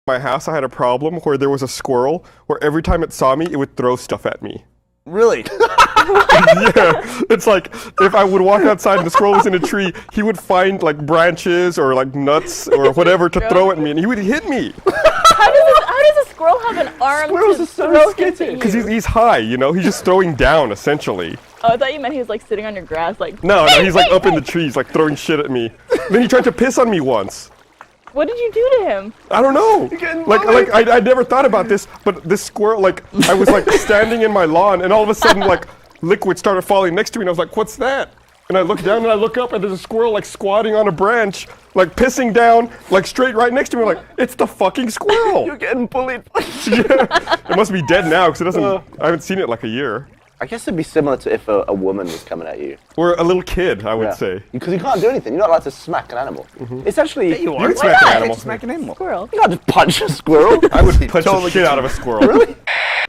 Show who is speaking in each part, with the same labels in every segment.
Speaker 1: my house, I had a problem where there was a squirrel where every time it saw me, it would throw stuff at me.
Speaker 2: Really?
Speaker 1: Yeah, it's like if I would walk outside and the squirrel was in a tree, he would find like branches or like nuts or whatever to throw at me, and he would hit me.
Speaker 3: How does a squirrel have an arm
Speaker 2: Squirrels
Speaker 3: to
Speaker 2: are so
Speaker 3: throw
Speaker 2: skittish.
Speaker 3: things at you?
Speaker 1: Because he's high, you know? He's just throwing down, essentially.
Speaker 3: Oh, I thought you meant he was like sitting on your grass, like.
Speaker 1: No, he's like up in the trees, like throwing shit at me. Then he tried to piss on me once.
Speaker 3: What did you do to him?
Speaker 1: I don't know. Like I never thought about this, but this squirrel, like I was like standing in my lawn, and all of a sudden like liquid started falling next to me, and I was like, "What's that?" And I look down and I look up, and there's a squirrel like squatting on a branch, like pissing down, like straight right next to me. I'm like, it's the fucking squirrel.
Speaker 2: You're getting bullied.
Speaker 1: Yeah. It must be dead now because it doesn't. I haven't seen it like a year.
Speaker 2: I guess it'd be similar to if a woman was coming at you.
Speaker 1: Or a little kid, I would say.
Speaker 2: Because you can't do anything. You're not allowed to smack an animal. It's actually...
Speaker 4: Yeah, you are.
Speaker 1: You can smack an animal.
Speaker 4: Smack an animal.
Speaker 3: Squirrel.
Speaker 2: You can't just punch a squirrel.
Speaker 1: I would punch the shit out of a squirrel.
Speaker 2: Really?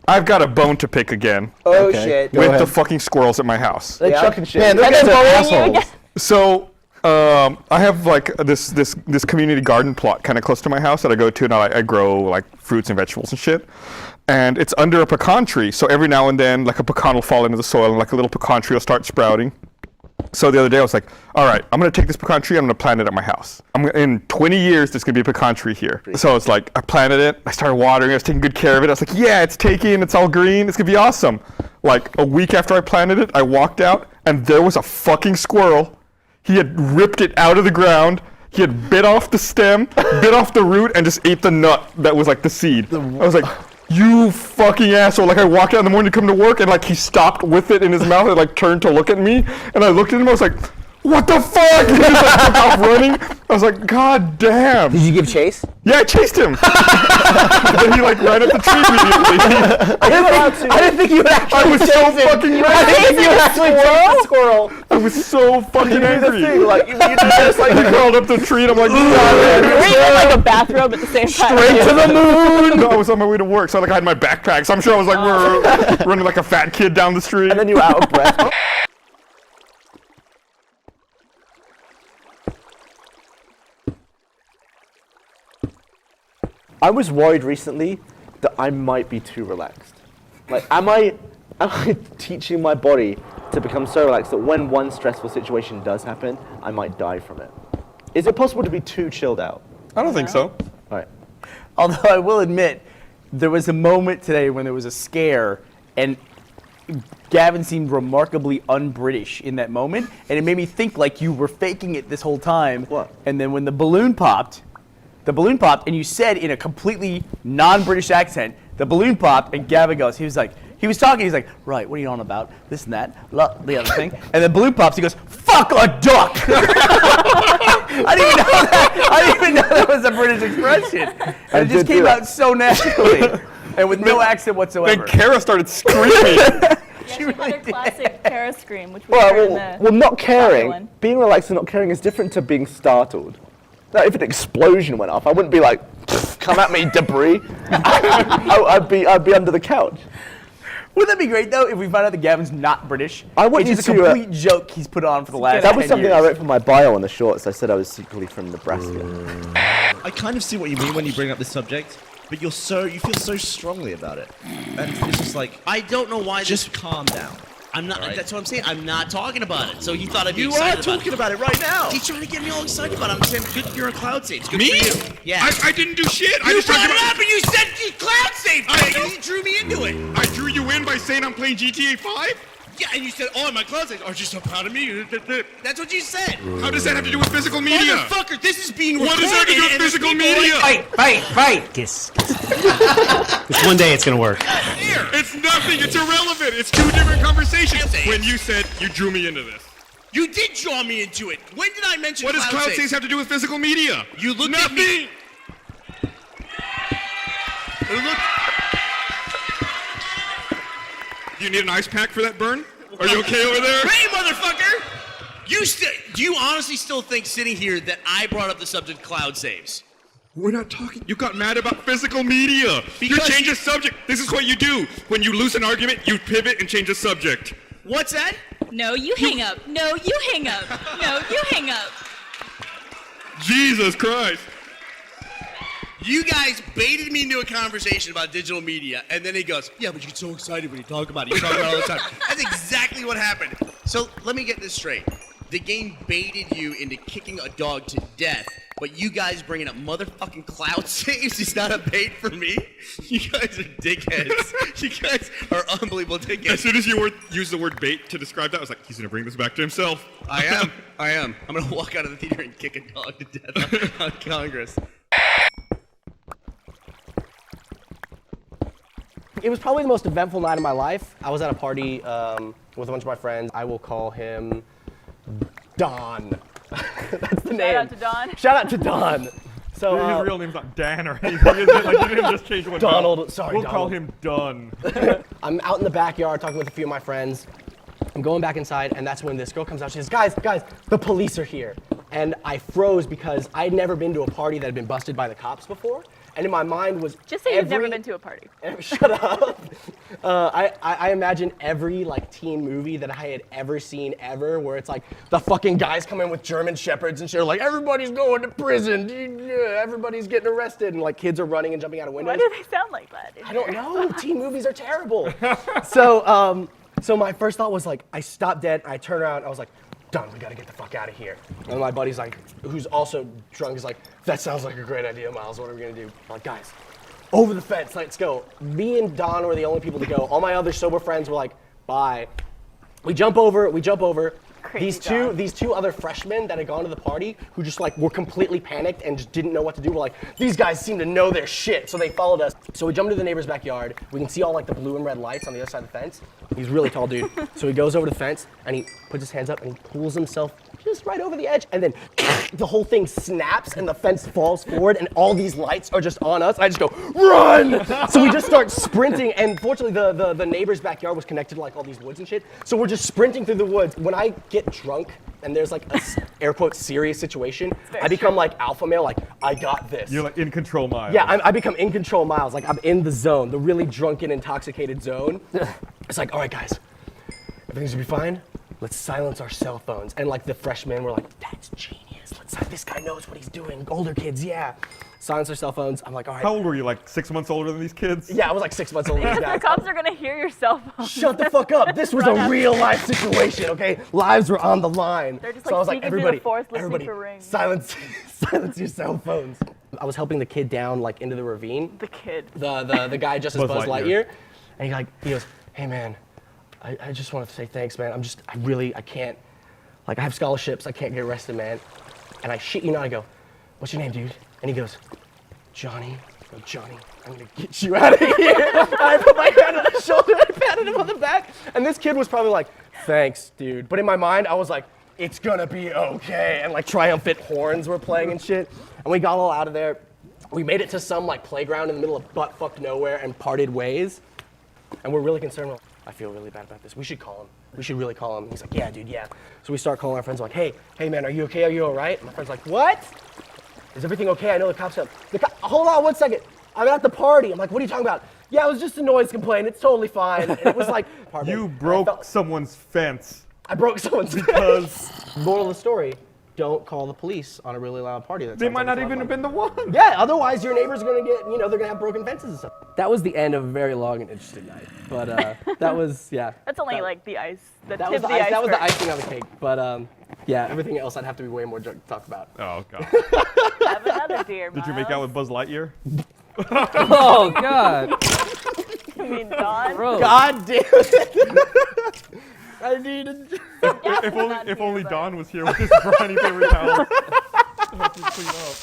Speaker 1: I've got a bone to pick again
Speaker 2: Oh,
Speaker 4: Okay.
Speaker 2: shit.
Speaker 4: Go
Speaker 1: with
Speaker 4: ahead.
Speaker 1: the fucking squirrels at my house.
Speaker 2: They're
Speaker 4: Yeah.
Speaker 2: chucking shit.
Speaker 4: Man, those
Speaker 3: And
Speaker 4: guys
Speaker 3: they're
Speaker 4: are
Speaker 3: bullying you
Speaker 4: assholes.
Speaker 3: again.
Speaker 1: So I have like this community garden plot kind of close to my house that I go to, and I grow like fruits and vegetables and shit. And it's under a pecan tree, so every now and then like a pecan will fall into the soil, and like a little pecan tree will start sprouting. So the other day I was like, all right, I'm gonna take this pecan tree, I'm gonna plant it at my house. In 20 years, there's gonna be a pecan tree here. So it's like, I planted it, I started watering it, I was taking good care of it. I was like, yeah, it's taking, it's all green, it's gonna be awesome. Like a week after I planted it, I walked out, and there was a fucking squirrel. He had ripped it out of the ground. He had bit off the stem, bit off the root, and just ate the nut that was like the seed. I was like, you fucking asshole. Like I walked out in the morning to come to work, and like he stopped with it in his mouth and like turned to look at me. And I looked at him, I was like, what the fuck? And he just like took off running. I was like, god damn.
Speaker 4: Did you give chase?
Speaker 1: Yeah, I chased him. Then he like ran up the tree immediately.
Speaker 4: I didn't think you would actually
Speaker 1: I was so
Speaker 4: chase him.
Speaker 1: fucking
Speaker 4: I didn't think you would actually chase the squirrel.
Speaker 1: I was so fucking angry.
Speaker 2: Like, you just like...
Speaker 1: He crawled up the tree, and I'm like, god
Speaker 3: Were you in like a bathrobe at the same time?
Speaker 4: Straight to the moon.
Speaker 1: No, I was on my way to work, so like I had my backpack, so I'm sure I was like running like a fat kid down the street.
Speaker 2: And then you were out of breath. I was worried recently that I might be too relaxed. Like, am I teaching my body to become so relaxed that when one stressful situation does happen, I might die from it? Is it possible to be too chilled out?
Speaker 1: I don't think so.
Speaker 2: All right.
Speaker 4: Although I will admit, there was a moment today when there was a scare, and Gavin seemed remarkably un-British in that moment, and it made me think like you were faking it this whole time.
Speaker 2: What?
Speaker 4: And then when the balloon popped, and you said in a completely non-British accent, the balloon popped, and Gavin goes, he was talking, he's like, right, what are you on about? This and that, the other thing. And then balloon pops, he goes, fuck a duck! I didn't even know that was a British expression. And it just came out so naturally, and with no accent whatsoever.
Speaker 1: Then Kara started screaming.
Speaker 3: Yeah, she had her classic Kara scream, which we heard in the
Speaker 2: Well, not caring,
Speaker 3: one.
Speaker 2: being relaxed and not caring is different to being startled. Now, if an explosion went off, I wouldn't be like, come at me, debris. I'd be under the couch.
Speaker 4: Wouldn't that be great though if we found out that Gavin's not British?
Speaker 2: I want
Speaker 4: it's
Speaker 2: you
Speaker 4: just a
Speaker 2: to,
Speaker 4: complete joke he's put on for the last
Speaker 2: That was
Speaker 4: 10
Speaker 2: something
Speaker 4: years.
Speaker 2: I wrote for my bio on the shorts. I said I was secretly from Nebraska.
Speaker 5: I kind of see what you mean when you bring up this subject, but you feel so strongly about it, and it's just like,
Speaker 6: I don't know why.
Speaker 5: just calm down.
Speaker 6: I'm not.
Speaker 5: Right.
Speaker 6: That's what I'm saying. I'm not talking about it. So he thought I'd be
Speaker 5: You
Speaker 6: excited
Speaker 5: are
Speaker 6: about
Speaker 5: talking
Speaker 6: it.
Speaker 5: about it right now.
Speaker 6: He's trying to get me all excited about it. I'm saying, good. You're on cloud saves. Good
Speaker 7: Me?
Speaker 6: for you. Yeah.
Speaker 7: I didn't do shit. I
Speaker 6: you
Speaker 7: just talked
Speaker 6: brought it
Speaker 7: about.
Speaker 6: up and you said you cloud saved. You drew me into it.
Speaker 7: I drew you in by saying I'm playing GTA 5.
Speaker 6: Yeah, and you said, "Oh, my cloud saves are just so proud of me." That's what you said.
Speaker 7: How does that have to do with physical media?
Speaker 6: Motherfucker, this is being
Speaker 7: What
Speaker 6: recorded.
Speaker 7: does that have to do with
Speaker 6: and there's
Speaker 7: physical
Speaker 6: people
Speaker 7: media?
Speaker 8: Fight! Kiss. Just one day it's gonna work.
Speaker 6: Here.
Speaker 7: It's nothing. It's irrelevant. It's two different conversations.
Speaker 6: Cloud saves.
Speaker 7: When you said you drew me into this.
Speaker 6: You did draw me into it. When did I mention
Speaker 7: What does
Speaker 6: cloud
Speaker 7: cloud
Speaker 6: saves?
Speaker 7: saves have to do with physical media?
Speaker 6: You looked
Speaker 7: nothing.
Speaker 6: at me. Look.
Speaker 7: Do you need an ice pack for that burn? Are you okay over there?
Speaker 6: Hey, motherfucker! Do you honestly still think sitting here that I brought up the subject cloud saves?
Speaker 7: We're not talking. You got mad about physical media. You
Speaker 6: Because-
Speaker 7: change the subject. This is what you do. When you lose an argument, you pivot and change the subject.
Speaker 6: What's that?
Speaker 9: No, you hang up. No, you hang up. No, you hang up.
Speaker 7: Jesus Christ.
Speaker 6: You guys baited me into a conversation about digital media, and then he goes, yeah, but you get so excited when you talk about it. You talk about it all the time. That's exactly what happened. So let me get this straight. The game baited you into kicking a dog to death, but you guys bringing up motherfucking cloud saves is not a bait for me? You guys are dickheads. You guys are unbelievable
Speaker 7: As
Speaker 6: dickheads.
Speaker 7: soon as you used the word bait to describe that, I was like, he's gonna bring this back to himself.
Speaker 6: I am. I'm gonna walk out of the theater and kick a dog to death on Congress.
Speaker 10: It was probably the most eventful night of my life. I was at a party with a bunch of my friends. I will call him Don. That's the name.
Speaker 3: Shout out to Don.
Speaker 10: Shout out to Don. So
Speaker 1: His real name's not Dan or anything, is it? Like, you didn't just change one.
Speaker 10: Donald. Sorry,
Speaker 1: We'll
Speaker 10: Donald.
Speaker 1: call him Dunn.
Speaker 10: I'm out in the backyard talking with a few of my friends. I'm going back inside, and that's when this girl comes out. She says, guys, the police are here. And I froze because I'd never been to a party that had been busted by the cops before. And in my mind was
Speaker 3: Just say you've never been to a party.
Speaker 10: Shut up. I imagine every like teen movie that I had ever seen ever, where it's like the fucking guys come in with German shepherds and shit, like everybody's going to prison, everybody's getting arrested, and like kids are running and jumping out of windows.
Speaker 3: Why do they sound like that?
Speaker 10: I don't know. Teen movies are terrible. So my first thought was like, I stopped dead, I turned around, I was like, Don, we gotta get the fuck out of here. And my buddy's like, who's also drunk, is like, that sounds like a great idea, Miles. What are we gonna do? I'm like, guys, over the fence, let's go. Me and Don were the only people to go. All my other sober friends were like, bye. We jump over.
Speaker 3: Crazy
Speaker 10: These two other freshmen that had gone to the party, who just like were completely panicked and just didn't know what to do, were like, these guys seem to know their shit, so they followed us. So we jump into the neighbor's backyard. We can see all like the blue and red lights on the other side of the fence. He's a really tall dude. So he goes over to the fence and he puts his hands up and he pulls himself just right over the edge, and then the whole thing snaps and the fence falls forward and all these lights are just on us. I just go, run! So we just start sprinting, and fortunately the neighbor's backyard was connected to like all these woods and shit. So we're just sprinting through the woods. When I get drunk and there's like a air quote serious situation, I become like alpha male, like I got this.
Speaker 1: You're like in control, Miles.
Speaker 10: Yeah, I become in control Miles, like I'm in the zone, the really drunken, intoxicated zone. It's like, all right guys, everything's gonna be fine. Let's silence our cell phones. And like the freshmen were like, that's genius. This guy knows what he's doing. Older kids, yeah. Silence our cell phones. I'm like, all right.
Speaker 1: How old were you? Like 6 months older than these kids?
Speaker 10: Yeah, I was like 6 months older than these
Speaker 3: The
Speaker 10: guys.
Speaker 3: cops are gonna hear your cell phone.
Speaker 10: Shut the fuck up. This was a real life situation, okay? Lives were on the line.
Speaker 3: They're just,
Speaker 10: So
Speaker 3: like,
Speaker 10: I was like,
Speaker 3: sneaking through the
Speaker 10: everybody,
Speaker 3: forest listening
Speaker 10: everybody,
Speaker 3: for rings.
Speaker 10: silence your cell phones. I was helping the kid down like into the ravine.
Speaker 3: The kid.
Speaker 10: The guy just as
Speaker 1: Buzz
Speaker 10: Buzz
Speaker 1: Lightyear.
Speaker 10: Lightyear. And he goes, hey man, I just wanted to say thanks, man. I can't, like I have scholarships, I can't get arrested, man. And I shit you not, I go, what's your name, dude? And he goes, Johnny. I go, Johnny, I'm gonna get you out of here. And I put my hand on his shoulder, I patted him on the back. And this kid was probably like, thanks, dude. But in my mind, I was like, it's gonna be okay. And like triumphant horns were playing and shit. And we got all out of there. We made it to some like playground in the middle of butt-fucked nowhere and parted ways. And we're really concerned. We're like, I feel really bad about this. We should call him. We should really call him. He's like, yeah, dude, yeah. So we start calling our friends. We're like, hey, man, are you okay? Are you all right? And my friend's like, what? Is everything okay? I know the cops are. Hold on 1 second. I'm at the party. I'm like, what are you talking about? Yeah, it was just a noise complaint. It's totally fine. And it was like,
Speaker 1: You broke someone's fence.
Speaker 10: I broke someone's
Speaker 1: Because
Speaker 10: moral of the story: don't call the police on a really loud party.
Speaker 1: they might not even have been the one.
Speaker 10: Yeah, otherwise your neighbor's gonna get, they're gonna have broken fences and stuff. That was the end of a very long and interesting night. But that was, yeah.
Speaker 3: That's only
Speaker 10: that-
Speaker 3: like the ice. The
Speaker 10: That
Speaker 3: tip
Speaker 10: was
Speaker 3: of
Speaker 10: the
Speaker 3: the
Speaker 10: ice, that was the
Speaker 3: iceberg.
Speaker 10: icing on the cake. But yeah, everything else I'd have to be way more drunk to talk about.
Speaker 1: Oh god.
Speaker 3: Have another beer,
Speaker 1: Did you make out with Buzz Lightyear?
Speaker 4: Oh God.
Speaker 3: I mean, Don.
Speaker 10: God damn it! I needed.
Speaker 1: If only Don was here with his briny paper towel. To help you clean up.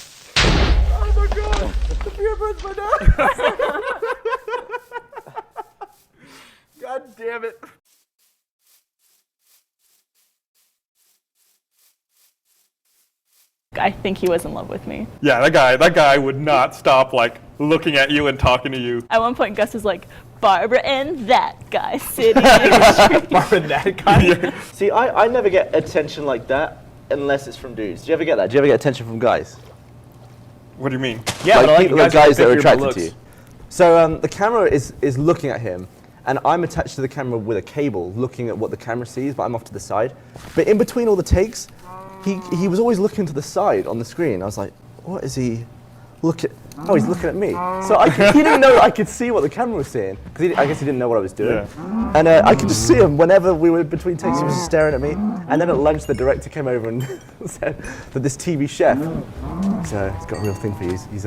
Speaker 10: Oh my god! The beer burns my nose. God damn it!
Speaker 3: I think he was in love with me.
Speaker 1: Yeah, that guy would not stop like looking at you and talking to you.
Speaker 3: At one point, Gus was like, Barbara and that guy sitting in the street.
Speaker 10: Barbara, that guy.
Speaker 2: See, I never get attention like that unless it's from dudes. Do you ever get that? Do you ever get attention from guys?
Speaker 1: What do you mean?
Speaker 4: Yeah,
Speaker 2: like
Speaker 4: but
Speaker 2: people,
Speaker 4: guys
Speaker 2: guys that are
Speaker 4: pick your
Speaker 2: attracted
Speaker 4: looks.
Speaker 2: to you. So the camera is looking at him, and I'm attached to the camera with a cable, looking at what the camera sees, but I'm off to the side. But in between all the takes, he was always looking to the side on the screen. I was like, what is he look at. Oh, he's looking at me. So he didn't know I could see what the camera was seeing. Because I guess he didn't know what I was doing.
Speaker 1: Yeah.
Speaker 2: And I could just see him whenever we were between takes. He was just staring at me. And then at lunch, the director came over and said that this TV chef, he's got a real thing for you. He's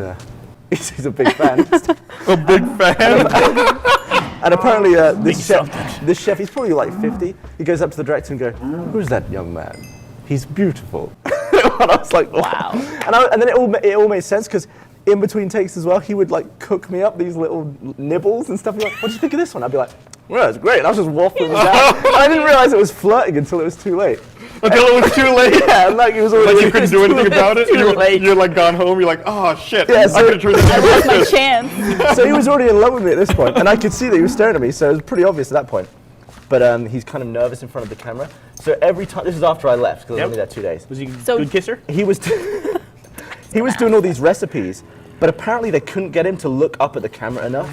Speaker 2: a big fan.
Speaker 1: A big fan.
Speaker 2: And apparently, this chef, he's probably like 50. He goes up to the director and goes, "Who's that young man? He's beautiful." And I was like, "Wow!" And then it all made sense because in between takes as well, he would like cook me up these little nibbles and stuff. He'd be like, "What do you think of this one?" I'd be like, "Well, it's great." And I was just waffling down. And I didn't realize it was flirting until it was too late.
Speaker 1: Until it was too late.
Speaker 2: Yeah, and like it was already.
Speaker 1: Like you couldn't do anything about it.
Speaker 4: late.
Speaker 1: You're like gone home. You're like, oh shit.
Speaker 2: Yeah, so-
Speaker 1: I could have
Speaker 3: I lost my chance.
Speaker 2: So he was already in love with me at this point, and I could see that he was staring at me. So it was pretty obvious at that point. But he's kind of nervous in front of the camera. So every time, this is after I left because I was only there 2 days.
Speaker 4: Was he a
Speaker 3: So-
Speaker 4: good kisser?
Speaker 2: He was he was doing all these recipes, but apparently they couldn't get him to look up at the camera enough.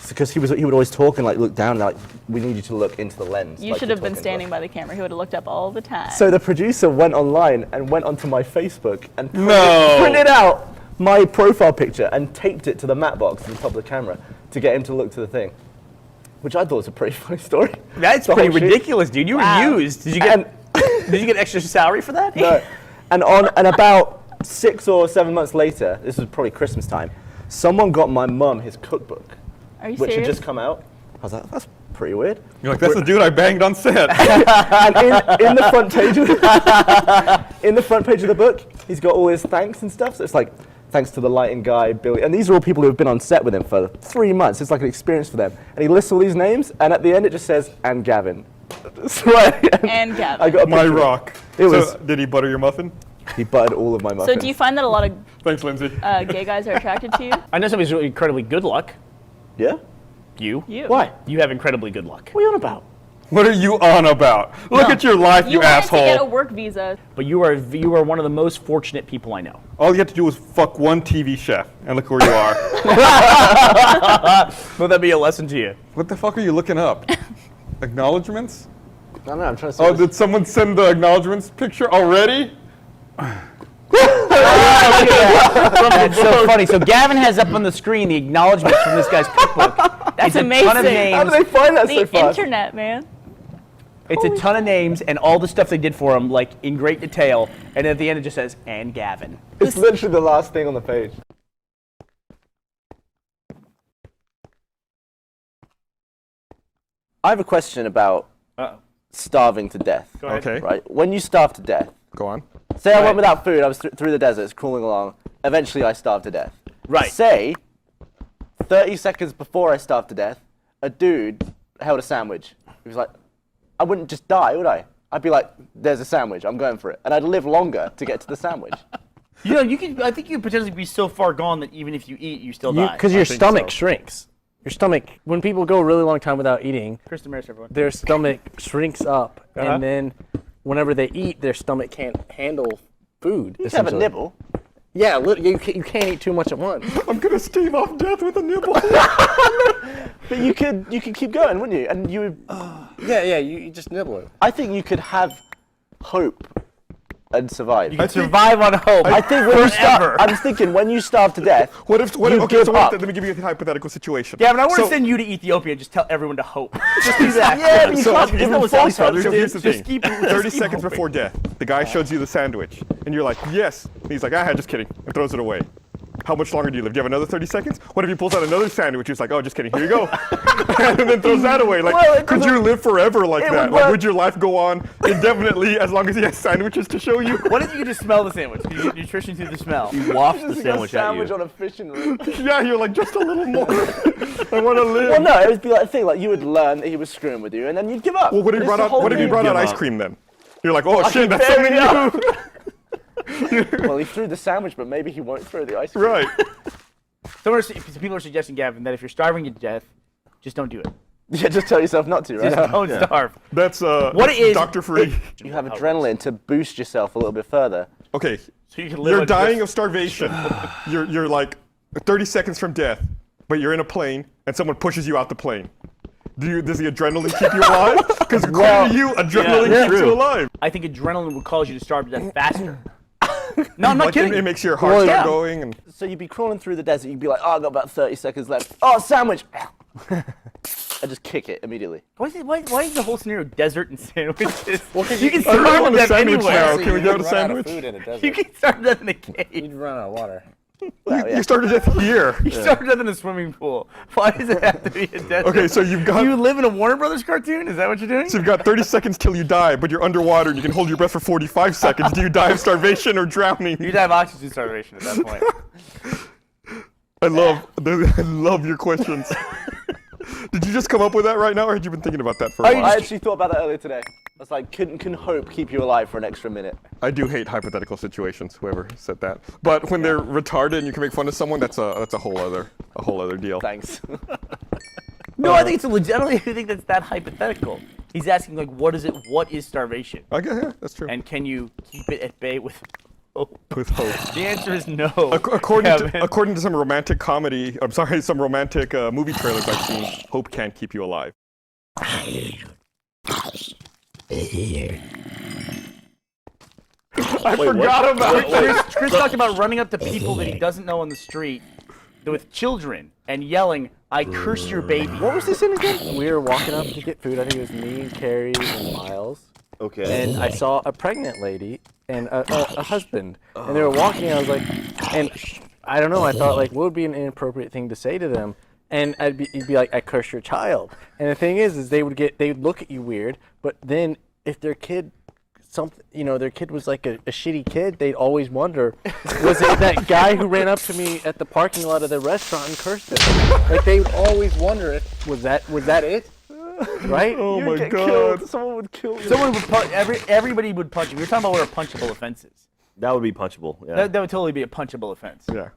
Speaker 2: Because he would always talk and like look down and like, we need you to look into the lens.
Speaker 3: You
Speaker 2: like
Speaker 3: should
Speaker 2: you're
Speaker 3: have been
Speaker 2: talking
Speaker 3: standing
Speaker 2: about.
Speaker 3: by the camera. He would have looked up all the time.
Speaker 2: So the producer went online and went onto my Facebook and
Speaker 1: No.
Speaker 2: printed out my profile picture and taped it to the matte box at the top of the camera to get him to look to the thing. Which I thought was a pretty funny story.
Speaker 4: That's
Speaker 2: The
Speaker 4: pretty
Speaker 2: whole shoot.
Speaker 4: ridiculous, dude. You
Speaker 3: Wow.
Speaker 4: were used. Did you get extra salary for that?
Speaker 2: No. And about 6 or 7 months later, this was probably Christmas time, someone got my mum his cookbook,
Speaker 3: Are you
Speaker 2: which
Speaker 3: serious?
Speaker 2: had just come out. I was like, that's pretty weird.
Speaker 1: You're like, that's the dude I banged on set.
Speaker 2: And in the front page of the book, he's got all his thanks and stuff. So it's like, thanks to the lighting guy, Billy. And these are all people who have been on set with him for 3 months. It's like an experience for them. And he lists all these names, and at the end it just says, and Gavin.
Speaker 3: And Gavin.
Speaker 2: I got a
Speaker 1: My
Speaker 2: picture.
Speaker 1: rock.
Speaker 2: It was-
Speaker 1: So, did he butter your muffin?
Speaker 2: He buttered all of my
Speaker 3: So
Speaker 2: muffins.
Speaker 3: do you find that a lot of
Speaker 1: Thanks, Lindsay.
Speaker 3: gay guys are attracted to you?
Speaker 10: I know somebody's really incredibly good luck.
Speaker 2: Yeah?
Speaker 4: You?
Speaker 3: You.
Speaker 10: Why?
Speaker 4: You have incredibly good luck.
Speaker 2: What are you on about?
Speaker 1: What are you on about? Look at your life, you,
Speaker 3: You wanted
Speaker 1: asshole.
Speaker 3: to get a work visa.
Speaker 4: But you are one of the most fortunate people I know.
Speaker 1: All you had to do was fuck one TV chef, and look where you are.
Speaker 4: Will that be a lesson to you?
Speaker 1: What the fuck are you looking up? Acknowledgements?
Speaker 2: I don't know, I'm trying to see.
Speaker 1: Oh, did someone send the acknowledgements picture already?
Speaker 4: It's so funny. So Gavin has up on the screen the acknowledgments from this guy's cookbook.
Speaker 3: That's
Speaker 4: It's a ton of
Speaker 3: amazing.
Speaker 2: How do
Speaker 4: names.
Speaker 2: they find that so
Speaker 3: The
Speaker 2: fast?
Speaker 3: internet, man.
Speaker 4: It's a ton of names and all the stuff they did for him, like in great detail. And at the end it just says, and Gavin.
Speaker 2: It's literally the last thing on the page. I have a question about starving to death.
Speaker 1: Okay,
Speaker 2: Right? When you starve to death,
Speaker 1: go on.
Speaker 2: say I went without food, I was through the deserts, crawling along, eventually I starved to death.
Speaker 4: Right.
Speaker 2: Say, 30 seconds before I starved to death, a dude held a sandwich. He was like, I wouldn't just die, would I? I'd be like, there's a sandwich, I'm going for it. And I'd live longer to get to the sandwich.
Speaker 4: You know, I think you could potentially be so far gone that even if you eat, you still die.
Speaker 10: Because your
Speaker 1: think
Speaker 10: stomach
Speaker 1: so.
Speaker 10: shrinks. Your stomach, when people go a really long time without eating,
Speaker 4: Kristen Maris, everyone.
Speaker 10: their stomach shrinks up.
Speaker 4: Uh-huh.
Speaker 10: And then whenever they eat, their stomach can't handle food.
Speaker 2: You just have a
Speaker 10: essentially.
Speaker 2: nibble.
Speaker 10: Yeah, you can't eat too much at once.
Speaker 1: I'm gonna stave off death with a nibble.
Speaker 2: But you could keep going, wouldn't you? And you would,
Speaker 10: Yeah, you just nibble it.
Speaker 2: I think you could have hope and survive.
Speaker 4: You can survive on hope.
Speaker 2: I think when you starve,
Speaker 4: forever.
Speaker 2: I was thinking when you starve to death,
Speaker 1: What if?
Speaker 2: You
Speaker 1: Okay,
Speaker 2: give
Speaker 1: so
Speaker 2: up.
Speaker 1: let me give you a hypothetical situation.
Speaker 4: Yeah, but I want to
Speaker 1: So-
Speaker 4: send you to Ethiopia and just tell everyone to hope. Just do that.
Speaker 2: Yeah, but you
Speaker 1: So-
Speaker 2: can't
Speaker 1: Isn't
Speaker 2: give
Speaker 4: that
Speaker 2: them
Speaker 4: what Sally
Speaker 2: false hope.
Speaker 4: Struthers
Speaker 1: So
Speaker 4: did?
Speaker 1: here's the
Speaker 4: Just
Speaker 1: thing.
Speaker 4: keep
Speaker 1: 30
Speaker 4: keep
Speaker 1: seconds
Speaker 4: hoping.
Speaker 1: before death, the guy shows you the sandwich, and you're like, yes. And he's like, just kidding, and throws it away. How much longer do you live? Do you have another 30 seconds? What if he pulls out another sandwich? He's like, oh, just kidding, here you go. And then throws that away. Like,
Speaker 2: Well, it
Speaker 1: could you live forever like
Speaker 2: it
Speaker 1: that?
Speaker 2: would
Speaker 1: Like,
Speaker 2: work.
Speaker 1: would your life go on indefinitely as long as he has sandwiches to show you?
Speaker 4: What if you could just smell the sandwich? You get nutrition through the smell.
Speaker 8: Waft the
Speaker 2: Just got a
Speaker 8: sandwich at
Speaker 2: sandwich
Speaker 8: you.
Speaker 2: on a fishing rod.
Speaker 1: Yeah, you're like, just a little more. I want to live.
Speaker 2: Well, no, it would be like a thing. Like you would learn that he was screwing with you, and then you'd give up.
Speaker 1: Well, what if you
Speaker 2: It's
Speaker 1: brought
Speaker 2: the
Speaker 1: out,
Speaker 2: whole
Speaker 1: what if you
Speaker 2: thing.
Speaker 1: brought out
Speaker 8: Give
Speaker 1: ice
Speaker 8: up.
Speaker 1: cream then? You're like, oh shit,
Speaker 2: can
Speaker 1: that's
Speaker 2: bury
Speaker 1: something
Speaker 2: it
Speaker 1: new.
Speaker 2: Well, he threw the sandwich, but maybe he won't throw the ice cream.
Speaker 1: Right.
Speaker 4: People are suggesting, Gavin, that if you're starving to death, just don't do it.
Speaker 2: Yeah, just tell yourself not to, right?
Speaker 4: Just don't starve.
Speaker 1: That's
Speaker 4: What it is-
Speaker 1: Dr. Free.
Speaker 2: You have adrenaline to boost yourself a little bit further.
Speaker 1: Okay,
Speaker 4: So you can live
Speaker 1: you're
Speaker 4: like
Speaker 1: dying
Speaker 4: this.
Speaker 1: of starvation. you're like 30 seconds from death, but you're in a plane and someone pushes you out the plane. Does the adrenaline keep you alive? Because according to you, adrenaline
Speaker 4: Yeah,
Speaker 1: keeps
Speaker 8: true.
Speaker 1: you alive.
Speaker 4: I think adrenaline would cause you to starve to death faster. No, I'm not
Speaker 1: Like,
Speaker 4: kidding.
Speaker 1: It makes your heart
Speaker 2: Well,
Speaker 1: start
Speaker 2: yeah.
Speaker 1: going. And
Speaker 2: So you'd be crawling through the desert. You'd be like, oh, I got about 30 seconds left. Oh, sandwich. I just kick it immediately.
Speaker 4: Why is the whole scenario desert and sandwiches?
Speaker 10: Well, 'cause
Speaker 4: you can
Speaker 10: you-
Speaker 4: start
Speaker 1: I'm on
Speaker 4: with
Speaker 1: a
Speaker 4: them
Speaker 1: sandwich
Speaker 4: anywhere.
Speaker 1: now.
Speaker 10: See,
Speaker 1: Can we
Speaker 10: you'd
Speaker 1: go to
Speaker 10: run out of
Speaker 1: sandwich?
Speaker 10: food in a desert.
Speaker 4: You can start that in a cave.
Speaker 10: You'd run out of water.
Speaker 1: you started it here.
Speaker 4: You started that in a swimming pool. Why does it have to be a desert?
Speaker 1: Okay, so you've got-
Speaker 4: Do you live in a Warner Brothers cartoon? Is that what you're doing?
Speaker 1: So you've got 30 seconds till you die, but you're underwater and you can hold your breath for 45 seconds. Do you die of starvation or drowning?
Speaker 4: You'd have oxygen starvation at that point.
Speaker 1: I love your questions. Did you just come up with that right now, or had you been thinking about that for a while?
Speaker 2: I actually thought about that earlier today. I was like, can hope keep you alive for an extra minute?
Speaker 1: I do hate hypothetical situations. Whoever said that, but when they're retarded and you can make fun of someone, that's a whole other deal.
Speaker 2: Thanks.
Speaker 4: No, I think it's a legit. I don't even think that's that hypothetical. He's asking like, what is starvation?
Speaker 1: I guess, yeah, that's true.
Speaker 4: And can you keep it at bay with hope?
Speaker 1: With hope.
Speaker 4: The answer is no.
Speaker 1: According to some romantic comedy, I'm sorry, some romantic movie trailers I've seen, hope can't keep you alive. I forgot about it.
Speaker 4: Chris talked about running up to people that he doesn't know on the street with children and yelling, "I curse your baby."
Speaker 2: What was this in again? We were walking up to get food. I think it was me, Carrie, and Miles.
Speaker 5: Okay.
Speaker 2: And I saw a pregnant lady and a husband, and they were walking. And I was like, and I don't know. I thought like, what would be an inappropriate thing to say to them? And you'd be like, I curse your child. And the thing is they would look at you weird. But then if their kid, their kid was like a shitty kid, they'd always wonder, was it that guy who ran up to me at the parking lot of the restaurant and cursed him? Like they would always wonder if was that it? Right?
Speaker 1: Oh
Speaker 2: You'd
Speaker 1: my
Speaker 2: get
Speaker 1: God.
Speaker 2: killed. Someone would kill you.
Speaker 4: Someone would punch. Everybody would punch you. We were talking about what are punchable offenses.
Speaker 5: That would be punchable. Yeah.
Speaker 4: That would totally be a punchable offense.
Speaker 1: Yeah.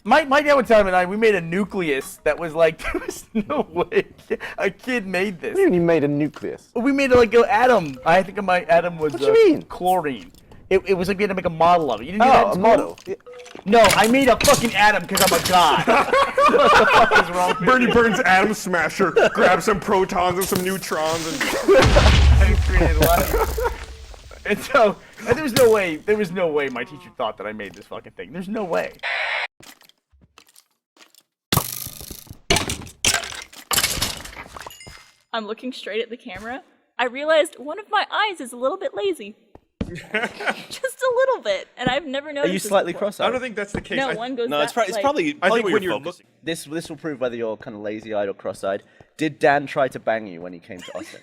Speaker 4: My dad would tell me, and I, we made a nucleus that was like, there was no way a kid made this.
Speaker 2: What do you mean you made a nucleus?
Speaker 4: We made it like an atom. I think my atom was
Speaker 2: What do you mean?
Speaker 4: chlorine. It was like we had to make a model of it. You didn't do that in
Speaker 2: Oh, a
Speaker 4: school?
Speaker 2: model.
Speaker 4: No, I made a fucking atom because I'm a god. What the fuck is wrong with
Speaker 1: Bernie
Speaker 4: you?
Speaker 1: Burns' atom smasher grabs some protons and some neutrons and
Speaker 4: I created life. And so, and there was no way my teacher thought that I made this fucking thing. There's no way.
Speaker 3: I'm looking straight at the camera. I realized one of my eyes is a little bit lazy. Just a little bit, and I've never noticed.
Speaker 2: Are you
Speaker 3: this
Speaker 2: slightly
Speaker 3: before.
Speaker 2: cross-eyed?
Speaker 7: I don't think that's the case.
Speaker 3: No,
Speaker 7: I-
Speaker 3: one goes.
Speaker 8: No, it's,
Speaker 3: that,
Speaker 8: it's
Speaker 3: like,
Speaker 8: probably
Speaker 7: I think
Speaker 8: when
Speaker 7: when
Speaker 8: you're
Speaker 7: you're
Speaker 8: focusing.
Speaker 2: This will prove whether you're kind of lazy-eyed or cross-eyed. Did Dan try to bang you when he came to Austin?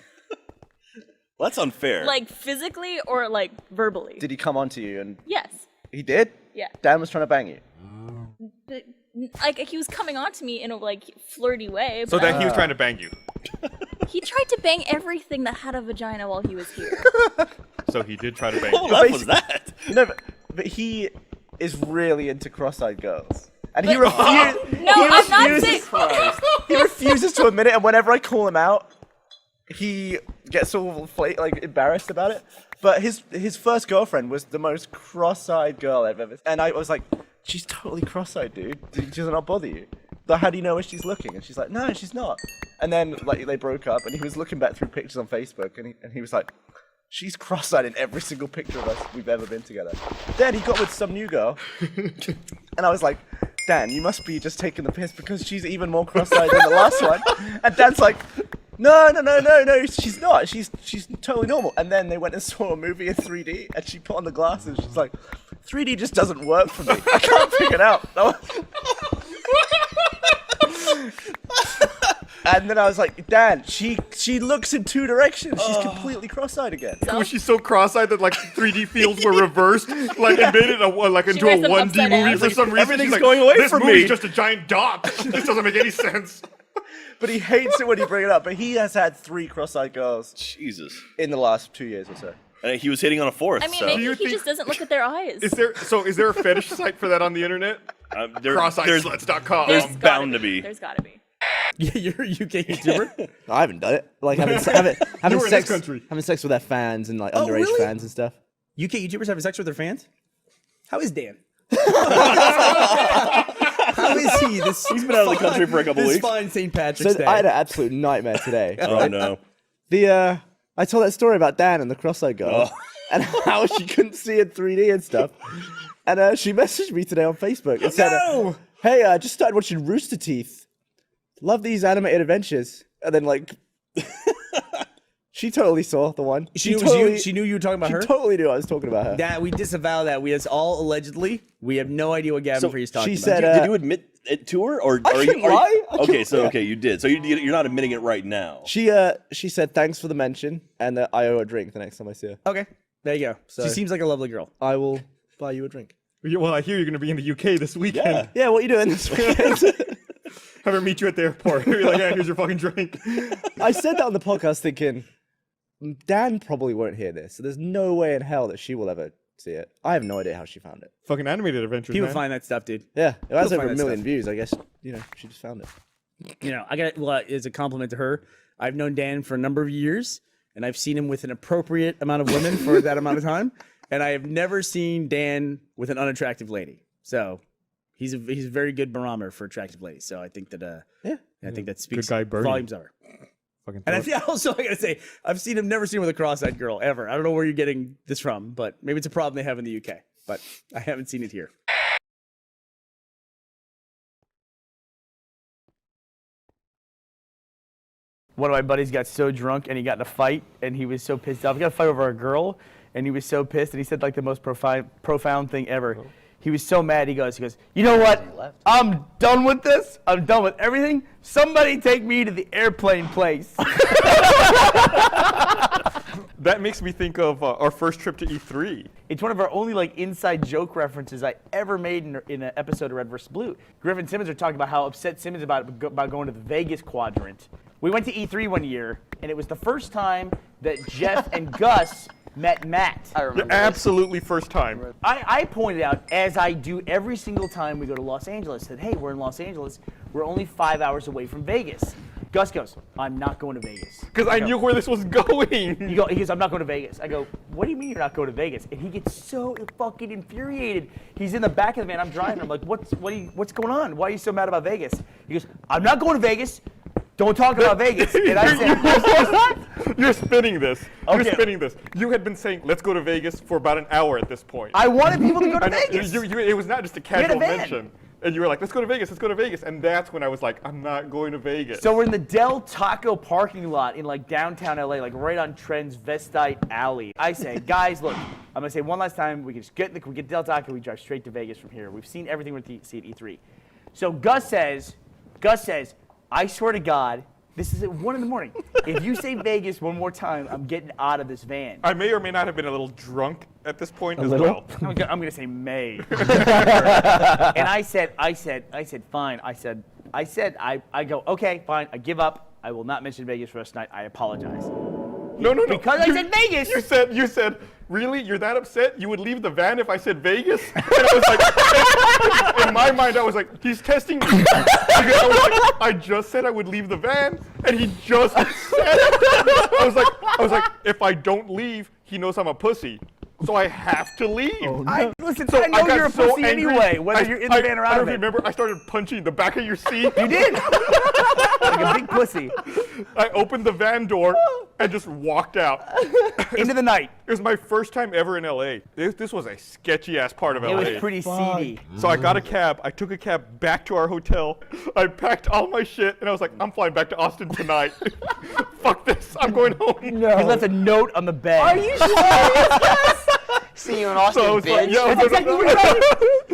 Speaker 8: Well, that's unfair.
Speaker 3: like physically or like verbally.
Speaker 2: Did he come on to you and
Speaker 3: Yes.
Speaker 2: he did?
Speaker 3: Yeah.
Speaker 2: Dan was trying to bang you.
Speaker 3: But, like he was coming on to me in a like flirty way.
Speaker 7: So
Speaker 3: but
Speaker 7: then he was trying to bang you.
Speaker 3: he tried to bang everything that had a vagina while he was here.
Speaker 7: So he did try to bang
Speaker 8: what
Speaker 7: you.
Speaker 8: love was that?
Speaker 2: No, but he is really into cross-eyed girls. And he
Speaker 3: But-
Speaker 2: refuses.
Speaker 3: No, I'm not saying.
Speaker 2: He refuses to admit it, and whenever I call him out, he gets all like embarrassed about it. But his first girlfriend was the most cross-eyed girl I've ever. And I was like, she's totally cross-eyed, dude. Does it not bother you? But how do you know where she's looking? And she's like, no, she's not. And then like they broke up, and he was looking back through pictures on Facebook, and he was like, she's cross-eyed in every single picture of us we've ever been together. Then he got with some new girl, and I was like, Dan, you must be just taking the piss because she's even more cross-eyed than the last one. And Dan's like, no, she's not. She's totally normal. And then they went and saw a movie in 3D, and she put on the glasses. She's like, 3D just doesn't work for me. I can't figure it out. And then I was like, Dan, she looks in two directions. She's completely cross-eyed again.
Speaker 7: Was she so cross-eyed that like 3D fields were reversed, like and made it into a
Speaker 3: wears them
Speaker 7: 1D
Speaker 3: upside
Speaker 7: movie
Speaker 3: down.
Speaker 7: for some reason?
Speaker 8: Everything's
Speaker 7: She's like,
Speaker 8: going away
Speaker 7: this
Speaker 8: from
Speaker 7: movie's
Speaker 8: me."
Speaker 7: just a giant dot. This doesn't make any sense.
Speaker 2: But he hates it when you bring it up. But he has had 3 cross-eyed girls
Speaker 8: Jesus.
Speaker 2: in the last 2 years or so.
Speaker 8: And he was hitting on a fourth.
Speaker 3: I mean,
Speaker 8: so.
Speaker 3: maybe
Speaker 7: you
Speaker 3: he
Speaker 7: think-
Speaker 3: just doesn't look at their eyes.
Speaker 7: Is there a fetish site for that on the internet?
Speaker 8: There's
Speaker 7: Crosseyedsluts.com.
Speaker 8: there's
Speaker 3: Gotta
Speaker 8: bound to be.
Speaker 3: There's gotta be.
Speaker 10: Yeah, you're a UK YouTuber?
Speaker 2: I haven't done it. Like having
Speaker 7: You were in this country.
Speaker 2: having sex with their fans and like
Speaker 10: Oh,
Speaker 2: underage
Speaker 10: really?
Speaker 2: fans and stuff.
Speaker 10: UK YouTubers having sex with their fans? How is Dan? How is he?
Speaker 8: He's been out of the country for a couple
Speaker 10: this
Speaker 8: weeks.
Speaker 10: fine St. Patrick's
Speaker 2: So
Speaker 10: Day.
Speaker 2: I had an absolute nightmare today.
Speaker 8: Oh no.
Speaker 2: I told that story about Dan and the cross-eyed girl and how she couldn't see in 3D and stuff. And she messaged me today on Facebook and said, "Hey, I just started watching Rooster Teeth. Love these animated adventures." And then like, she totally saw the one.
Speaker 4: She knew you were talking about
Speaker 2: She
Speaker 4: her.
Speaker 2: totally knew I was talking about her.
Speaker 4: That we disavow that. We all allegedly. We have no idea what Gavin Freeze talking
Speaker 2: she
Speaker 4: about.
Speaker 2: said,
Speaker 11: Did you admit it to her, or
Speaker 2: I
Speaker 11: are
Speaker 2: couldn't
Speaker 11: you?
Speaker 2: lie. I
Speaker 11: Okay,
Speaker 2: couldn't-
Speaker 11: so
Speaker 2: yeah.
Speaker 11: okay, you did. So you're not admitting it right now.
Speaker 2: She said thanks for the mention, and that I owe her a drink the next time I see her.
Speaker 4: Okay, there you go.
Speaker 2: So-
Speaker 4: She seems like a lovely girl.
Speaker 2: I will buy you a drink.
Speaker 1: Well, I hear you're going to be in the UK this weekend.
Speaker 2: Yeah, what are you doing this weekend?
Speaker 1: Have her meet you at the airport. You're like, yeah, here's your fucking drink.
Speaker 2: I said that on the podcast thinking, Dan probably won't hear this, so there's no way in hell that she will ever see it. I have no idea how she found it.
Speaker 1: Fucking animated adventures,
Speaker 4: People
Speaker 1: man.
Speaker 4: find that stuff, dude.
Speaker 2: Yeah, it has
Speaker 4: You'll
Speaker 2: over
Speaker 4: find
Speaker 2: 1
Speaker 4: that
Speaker 2: million
Speaker 4: stuff.
Speaker 2: views. I guess, she just found it.
Speaker 4: You know, I got as a compliment to her. I've known Dan for a number of years, and I've seen him with an appropriate amount of women for that amount of time, and I have never seen Dan with an unattractive lady. So he's a very good barometer for attractive ladies. So I think that I think that speaks
Speaker 1: guy, Bernie.
Speaker 4: volumes of her.
Speaker 1: Fucking
Speaker 4: And also I gotta say, I've never seen him with a cross-eyed girl ever. I don't know where you're getting this from, but maybe it's a problem they have in the UK. But I haven't seen it here. One of my buddies got so drunk and he got in a fight and he was so pissed off. He got a fight over a girl and he was so pissed and he said like the most profound thing ever. He was so mad. He goes, you know what? I'm done with this. I'm done with everything. Somebody take me to the airplane place.
Speaker 1: That makes me think of our first trip to E3.
Speaker 4: It's one of our only like inside joke references I ever made in an episode of Red vs. Blue. Griff and Simmons are talking about how upset Simmons about going to the Vegas quadrant. We went to E3 one year, and it was the first time that Jeff and Gus met Matt. I
Speaker 1: The absolutely first time.
Speaker 4: I pointed out, as I do every single time we go to Los Angeles, that, hey, we're in Los Angeles. We're only 5 hours away from Vegas. Gus goes, I'm not going to Vegas.
Speaker 1: Because I knew where this was going.
Speaker 4: He goes, I'm not going to Vegas. I go, what do you mean you're not going to Vegas? And he gets so fucking infuriated. He's in the back of the van. I'm driving. I'm like, what's going on? Why are you so mad about Vegas? He goes, I'm not going to Vegas. Don't talk about Vegas. And I said,
Speaker 1: You're spinning this.
Speaker 4: Okay.
Speaker 1: You're spinning this. You had been saying, let's go to Vegas for about an hour at this point.
Speaker 4: I wanted people to go to
Speaker 1: I know,
Speaker 4: Vegas.
Speaker 1: it was not just a
Speaker 4: had a
Speaker 1: casual
Speaker 4: van.
Speaker 1: mention. And you were like, let's go to Vegas, let's go to Vegas. And that's when I was like, I'm not going to Vegas.
Speaker 4: So we're in the Del Taco parking lot in like downtown LA, like right on Transvestite Alley. I say, guys, look, I'm gonna say one last time, we can just get Del Taco, we drive straight to Vegas from here. We've seen everything we're see at E3. So Gus says, I swear to God, this is at 1 in the morning. If you say Vegas one more time, I'm getting out of this van.
Speaker 1: I may or may not have been a little drunk at this point as well.
Speaker 4: I'm gonna say may. And I said, fine. I go, okay, fine. I give up. I will not mention Vegas for us tonight. I apologize.
Speaker 1: No.
Speaker 4: Because I said Vegas.
Speaker 1: You said, really? You're that upset? You would leave the van if I said Vegas? And I was like, in my mind, I was like, he's testing me. Because I was like, I just said I would leave the van, and he just said it. I was like, if I don't leave, he knows I'm a pussy. So I have to leave.
Speaker 4: Listen,
Speaker 1: So
Speaker 4: I know
Speaker 1: got
Speaker 4: you're a
Speaker 1: so
Speaker 4: pussy
Speaker 1: angry,
Speaker 4: anyway, whether you're in the van or out
Speaker 1: I
Speaker 4: of
Speaker 1: don't
Speaker 4: it.
Speaker 1: remember, I started punching the back of your seat.
Speaker 4: You did. Like a big pussy.
Speaker 1: I opened the van door and just walked out.
Speaker 4: Into the night.
Speaker 1: It was my first time ever in LA. This was a sketchy ass part of LA.
Speaker 4: It was pretty seedy.
Speaker 1: So I got a cab. I took a cab back to our hotel. I packed all my shit, and I was like, I'm flying back to Austin tonight. Fuck this. I'm going home.
Speaker 4: He left a note on the bed.
Speaker 12: Are you serious? See you in Austin,
Speaker 1: So I was like,
Speaker 12: bitch.
Speaker 1: yeah,
Speaker 4: That's exactly what he wrote.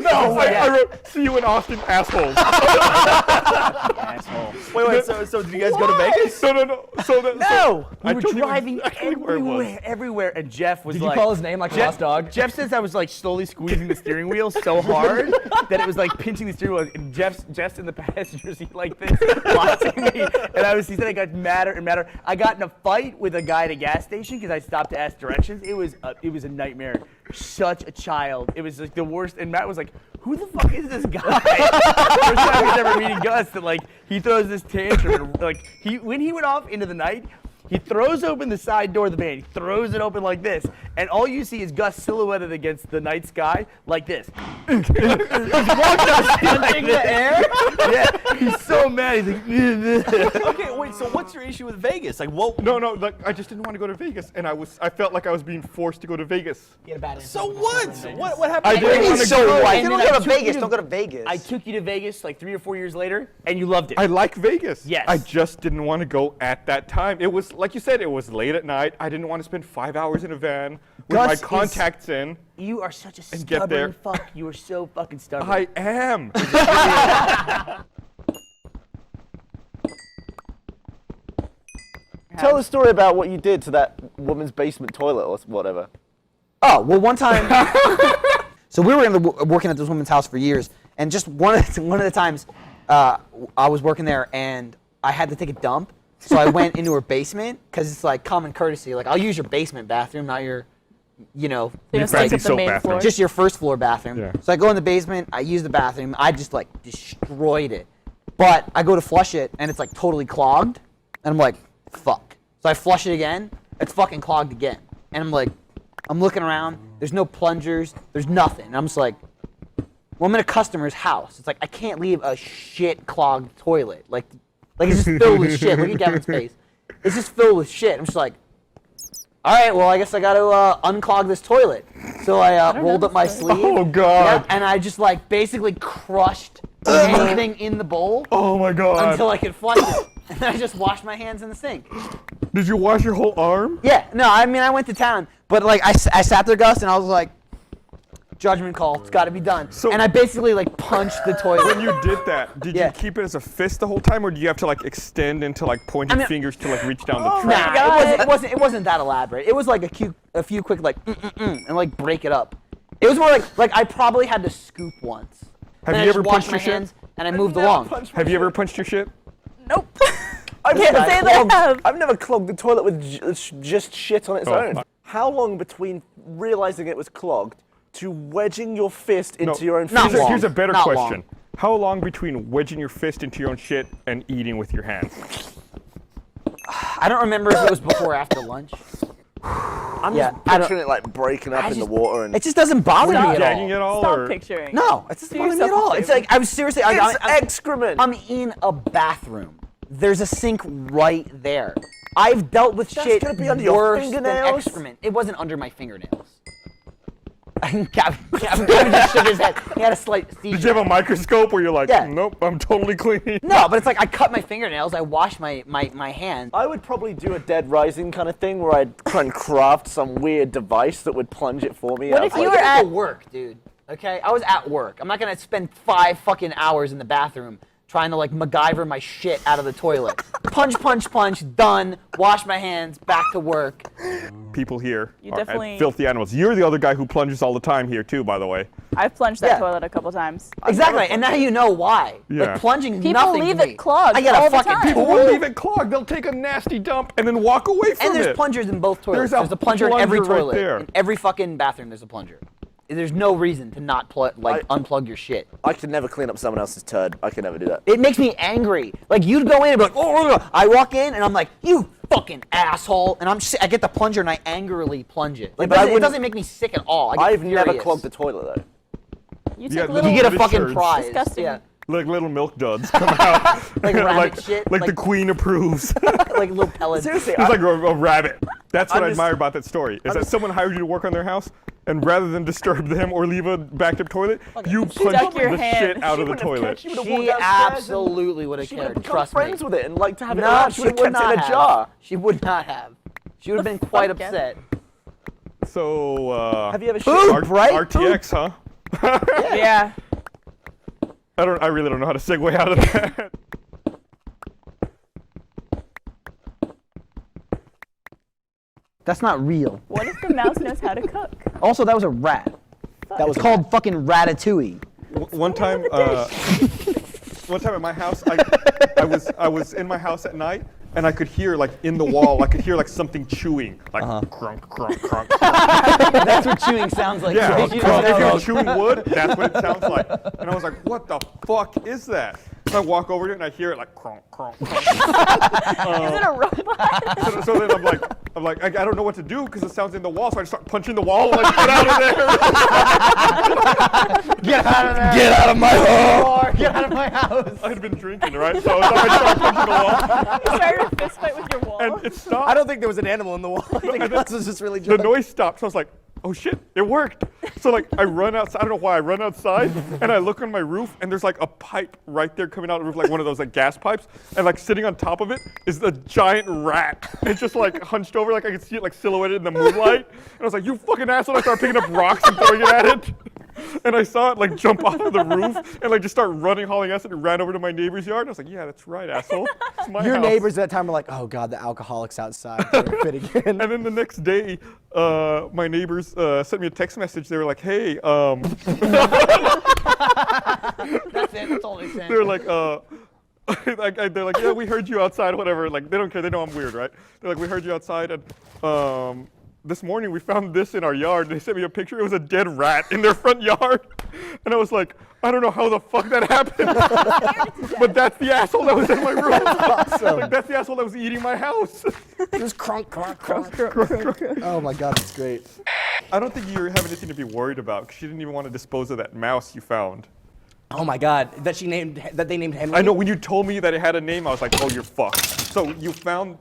Speaker 1: I was like, I wrote, see you in Austin, asshole.
Speaker 4: Asshole.
Speaker 5: Wait, so did you guys go to Vegas?
Speaker 1: No. So
Speaker 4: No! We
Speaker 1: I
Speaker 4: were
Speaker 1: told you
Speaker 4: driving
Speaker 1: exactly where it was.
Speaker 4: everywhere, and Jeff was
Speaker 10: Did
Speaker 4: like...
Speaker 10: you call his name like a lost dog?
Speaker 4: Jeff says I was like slowly squeezing the steering wheel so hard that it was like pinching the steering wheel, and Jeff's in the passenger seat like this, watching me, and he said I got madder and madder. I got in a fight with a guy at a gas station because I stopped to ask directions. It was a nightmare. Such a child. It was like the worst, and Matt was like, who the fuck is this guy? First time he's ever meeting Gus, that like he throws this tantrum, and like when he went off into the night, he throws open the side door of the van. He throws it open like this, and all you see is Gus silhouetted against the night sky like this. Punching
Speaker 12: the air?
Speaker 4: Yeah, He's so mad. He's like, okay, wait. So what's your issue with Vegas? Like, what?
Speaker 1: No, like I just didn't want to go to Vegas, and I felt like I was being forced to go to Vegas.
Speaker 4: So what? What happened?
Speaker 1: I didn't want to go.
Speaker 12: If you
Speaker 4: And
Speaker 12: don't
Speaker 4: then
Speaker 12: go
Speaker 4: I
Speaker 12: to
Speaker 4: took
Speaker 12: Vegas,
Speaker 4: you
Speaker 12: don't go to Vegas.
Speaker 4: I took you to Vegas like 3 or 4 years later, and you loved it.
Speaker 1: I like Vegas.
Speaker 4: Yes.
Speaker 1: I just didn't want to go at that time. It was, like you said, it was late at night. I didn't want to spend 5 hours in a van with
Speaker 4: Gus
Speaker 1: my
Speaker 4: is-
Speaker 1: contacts in.
Speaker 4: You are such a
Speaker 1: And get there.
Speaker 4: stubborn fuck. You are so fucking stubborn.
Speaker 1: I am.
Speaker 2: Tell the story about what you did to that woman's basement toilet or whatever.
Speaker 12: Oh, well, one time. So we were working at this woman's house for years, and just one of the times I was working there and I had to take a dump. So I went into her basement because it's like common courtesy. Like, I'll use your basement bathroom, not your,
Speaker 3: They just
Speaker 1: fancy
Speaker 3: take up the
Speaker 1: soap
Speaker 3: main
Speaker 1: bathroom.
Speaker 3: floor.
Speaker 12: just your first floor bathroom.
Speaker 1: Yeah.
Speaker 12: So I go in the basement, I use the bathroom, I just like destroyed it. But I go to flush it and it's like totally clogged, and I'm like, fuck. So I flush it again, it's fucking clogged again. And I'm like, I'm looking around, there's no plungers, there's nothing. And I'm just like, well, I'm in a customer's house. It's like, I can't leave a shit clogged toilet. Like it's just filled with shit. Look at Gavin's face. It's just filled with shit. I'm just like, all right, well, I guess I got to unclog this toilet. So I rolled up my sleeve.
Speaker 1: Oh, God.
Speaker 12: Yeah, and I just like basically crushed anything in the bowl
Speaker 1: Oh my God.
Speaker 12: until I could flush it. And then I just washed my hands in the sink.
Speaker 1: Did you wash your whole arm?
Speaker 12: Yeah, no, I mean, I went to town. But like, I sat there, Gus, and I was like, judgment call, it's got to be done.
Speaker 1: So-
Speaker 12: and I basically like punched the toilet.
Speaker 1: When you did that, did
Speaker 12: Yeah.
Speaker 1: you keep it as a fist the whole time, or do you have to like extend into like pointing fingers to like reach down the
Speaker 12: Nah,
Speaker 1: track?
Speaker 12: it wasn't that elaborate. It was like a few quick like and like break it up. It was more like I probably had to scoop once.
Speaker 1: Have
Speaker 12: Then
Speaker 1: you
Speaker 12: I
Speaker 1: ever
Speaker 12: just washed
Speaker 1: punched
Speaker 12: my
Speaker 1: your shit?
Speaker 12: hands and I moved along.
Speaker 1: Have you ever punched your shit?
Speaker 3: Nope.
Speaker 2: I
Speaker 3: can't say that I have.
Speaker 2: I've never clogged the toilet with just shit on its
Speaker 1: Oh,
Speaker 2: own.
Speaker 1: fuck.
Speaker 2: How long between realizing it was clogged to wedging your fist into
Speaker 1: No.
Speaker 2: your own
Speaker 12: Not
Speaker 2: finger?
Speaker 12: long.
Speaker 1: Here's a better
Speaker 12: Not
Speaker 1: question. How long between wedging your fist into your own shit and eating with your hands?
Speaker 12: I don't remember if it was before or after lunch.
Speaker 2: I'm
Speaker 12: Yeah,
Speaker 2: just
Speaker 12: I don't-
Speaker 2: picturing it like breaking up
Speaker 12: I
Speaker 2: in the
Speaker 12: just-
Speaker 2: water and
Speaker 12: It just doesn't bother me at
Speaker 1: Gagging
Speaker 12: all.
Speaker 1: it all?
Speaker 3: Stop
Speaker 1: or?
Speaker 3: picturing.
Speaker 12: No, it doesn't
Speaker 3: Do
Speaker 12: bother me at
Speaker 3: yourself
Speaker 12: all.
Speaker 3: a
Speaker 12: It's
Speaker 3: favor.
Speaker 12: like I was seriously.
Speaker 2: it's
Speaker 12: I'm
Speaker 2: excrement.
Speaker 12: I'm in a bathroom. There's a sink right there. I've dealt with
Speaker 2: That's
Speaker 12: shit
Speaker 2: gonna be under your
Speaker 12: worse than
Speaker 2: fingernails?
Speaker 12: excrement. It wasn't under my fingernails. Gavin just shook his head. He had a slight seizure.
Speaker 1: Did you have a microscope where you're like,
Speaker 12: Yeah.
Speaker 1: nope, I'm totally clean?
Speaker 12: No, but it's like I cut my fingernails. I wash my hands.
Speaker 2: I would probably do a Dead Rising kind of thing where I'd try and craft some weird device that would plunge it for me.
Speaker 3: What
Speaker 2: out
Speaker 3: if
Speaker 2: of
Speaker 3: you
Speaker 2: my-
Speaker 3: were at-
Speaker 12: work, dude? Okay, I was at work. I'm not gonna spend 5 fucking hours in the bathroom trying to like MacGyver my shit out of the toilet. Punch, punch, punch. Done. Wash my hands. Back to work.
Speaker 1: People here
Speaker 3: You
Speaker 1: are
Speaker 3: definitely-
Speaker 1: filthy animals. You're the other guy who plunges all the time here too, by the way.
Speaker 3: I've plunged that
Speaker 12: Yeah.
Speaker 3: toilet a couple times.
Speaker 12: Exactly, and now you know why.
Speaker 1: Yeah.
Speaker 12: Like plunging is
Speaker 3: People
Speaker 12: nothing
Speaker 3: leave
Speaker 12: to
Speaker 3: it
Speaker 12: me.
Speaker 3: clogged
Speaker 12: I get
Speaker 3: all
Speaker 12: a
Speaker 3: the
Speaker 12: fucking
Speaker 3: time.
Speaker 1: People
Speaker 12: tool.
Speaker 1: will leave it clogged. They'll take a nasty dump and then walk away from
Speaker 12: And there's
Speaker 1: it.
Speaker 12: plungers in both toilets.
Speaker 1: There's a
Speaker 12: There's a plunger in every
Speaker 1: plunger right
Speaker 12: toilet.
Speaker 1: there.
Speaker 12: In every fucking bathroom, there's a plunger. There's no reason to not unplug your shit.
Speaker 2: I could never clean up someone else's turd. I could never do that.
Speaker 12: It makes me angry. Like you'd go in and be like, oh, I walk in and I'm like, you fucking asshole, and I get the plunger and I angrily plunge it. Like,
Speaker 2: but I
Speaker 12: it
Speaker 2: wouldn't-
Speaker 12: doesn't make me sick at all. I get
Speaker 2: I've never
Speaker 12: furious.
Speaker 2: clogged the toilet though.
Speaker 3: You
Speaker 1: Yeah,
Speaker 3: take little.
Speaker 12: You get a
Speaker 1: Little
Speaker 12: fucking
Speaker 1: turds.
Speaker 12: prize.
Speaker 3: Disgusting.
Speaker 12: Yeah,
Speaker 1: Like little milk duds come out.
Speaker 12: like rabbit shit.
Speaker 1: Like the queen approves.
Speaker 12: like little pellets.
Speaker 2: Seriously,
Speaker 1: It's like a rabbit. That's what
Speaker 2: I'm
Speaker 1: I
Speaker 2: just-
Speaker 1: admire about that story. Is that someone hired you to work on their house, and rather than disturb them or leave a backed up toilet, you punched
Speaker 3: stuck your
Speaker 1: the
Speaker 3: hand.
Speaker 1: shit out
Speaker 2: She
Speaker 1: of the
Speaker 2: wouldn't have
Speaker 1: toilet.
Speaker 2: cared. She would have
Speaker 12: She
Speaker 2: walked downstairs
Speaker 12: absolutely would have
Speaker 2: and she would have
Speaker 12: cared.
Speaker 2: become
Speaker 12: Trust
Speaker 2: friends
Speaker 12: me.
Speaker 2: with it and like to have it
Speaker 12: No,
Speaker 2: around.
Speaker 12: she
Speaker 2: She would
Speaker 12: would
Speaker 2: have kept it
Speaker 12: not
Speaker 2: in a
Speaker 12: have.
Speaker 2: jar.
Speaker 12: She would not have. She would have been quite
Speaker 3: fuck,
Speaker 12: upset.
Speaker 1: So,
Speaker 2: Have you ever
Speaker 12: Poop,
Speaker 2: shit?
Speaker 12: right?
Speaker 1: RTX, huh?
Speaker 3: Yeah.
Speaker 1: I really don't know how to segue out of that.
Speaker 12: That's not real.
Speaker 3: What if the mouse knows how to cook?
Speaker 12: Also, that was a rat. That was called fucking Ratatouille.
Speaker 1: One time at my house, I was in my house at night, and I could hear like in the wall, I could hear like something chewing, like crunk, crunk, crunk.
Speaker 12: That's what chewing sounds like.
Speaker 1: Yeah,
Speaker 12: If you
Speaker 1: if
Speaker 12: don't know.
Speaker 1: you're chewing wood, that's what it sounds like. And I was like, what the fuck is that? I walk over to it and I hear it like cronk, cronk, cronk.
Speaker 3: Is it a robot?
Speaker 1: So then I'm like, I don't know what to do because it sounds in the wall. So I just start punching the wall, like, get out of there.
Speaker 10: Get out of there.
Speaker 4: Get out of my home.
Speaker 10: Get out of my house.
Speaker 1: I had been drinking, right? So I started punching the wall.
Speaker 3: You started a fist fight with your wall.
Speaker 1: And it stopped.
Speaker 4: I don't think there was an animal in the wall. I think this was just really
Speaker 1: The
Speaker 4: drunk.
Speaker 1: noise stopped. So I was like, oh shit, it worked. So like I run outside. I don't know why I run outside and I look on my roof and there's like a pipe right there coming out of the roof, like one of those like gas pipes. And like sitting on top of it is a giant rat. It's just like hunched over, like I could see it like silhouetted in the moonlight. And I was like, you fucking asshole. I started picking up rocks and throwing it at it. And I saw it like jump off of the roof and like just start running, hauling ass, and it ran over to my neighbor's yard. And I was like, yeah, that's right, asshole. It's my
Speaker 4: Your
Speaker 1: house.
Speaker 4: neighbors at that time were like, oh God, the alcoholics outside. They're fitting in.
Speaker 1: And then the next day, my neighbors sent me a text message. They were like, hey,
Speaker 12: That's it. That's all they said.
Speaker 1: they were like, they're like, yeah, we heard you outside, whatever. Like, they don't care. They know I'm weird, right? They're like, we heard you outside, and this morning we found this in our yard. They sent me a picture. It was a dead rat in their front yard. And I was like, I don't know how the fuck that happened. But that's the asshole that was in my room.
Speaker 4: Awesome.
Speaker 1: Like, that's the asshole that was eating my house.
Speaker 4: Just crunk, crunk, crunk. Oh my God, that's great.
Speaker 1: I don't think you have anything to be worried about because you didn't even want to dispose of that mouse you found.
Speaker 4: Oh my God, that they named Henry.
Speaker 1: I know when you told me that it had a name, I was like, oh, you're fucked. So you found,